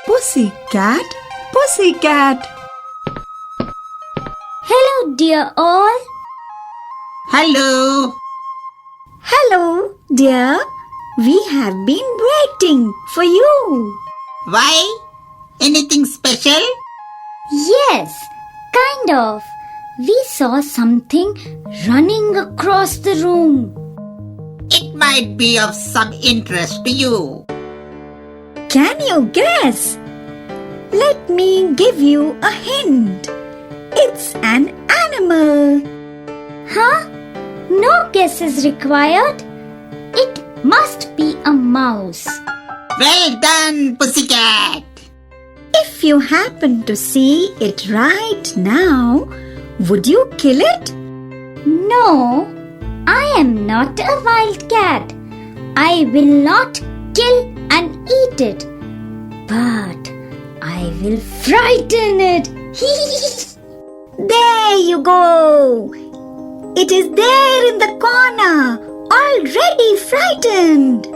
Pussycat, pussycat. Hello, dear all. Hello. Hello, dear. We have been waiting for you. Why? Anything special? Yes, kind of. We saw something running across the room. It might be of some interest to you. Can you guess? Let me give you a hint. It's an animal. Huh? No guess is required. It must be a mouse. Well done, pussycat. If you happen to see it right now, would you kill it? No, I am not a wild cat. I will not kill and eat it. But I will frighten it. There you go. It is there in the corner, already frightened.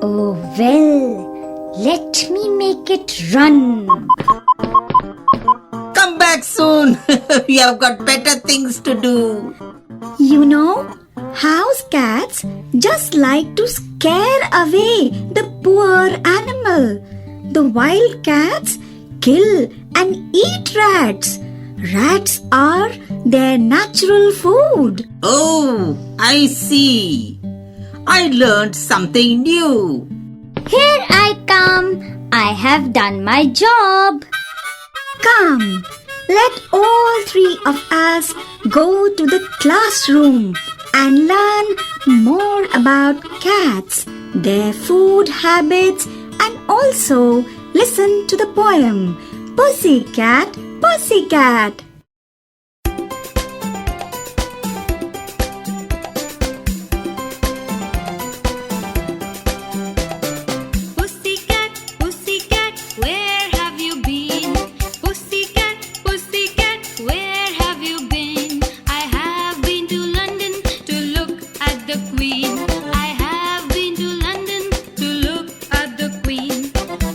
Oh well, let me make it run. Come back soon. We have got better things to do. You know, house cats just like to scare away the poor animal. The wild cats kill and eat rats. Rats are their natural food. Oh, I see. I learned something new. Here I come. I have done my job. Come, let all three of us go to the classroom and learn more about cats, their food habits, and also listen to the poem Pussycat, Pussycat. Pussycat, pussycat, where have you been? Pussycat, pussycat, where have you been? I have been to London to look at the Queen. I have been to London to look at the Queen.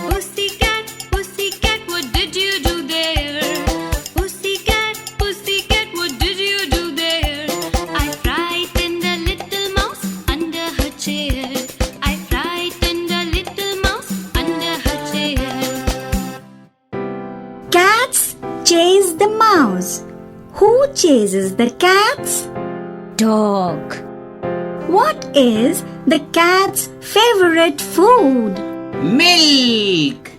Pussycat, pussycat, what did you do there? Pussycat, pussycat, what did you do there? I frightened a little mouse under her chair. I frightened a little mouse under her chair. Cats chase the mouse. Who chases the cats? Dog. What is the cat's favorite food? Milk.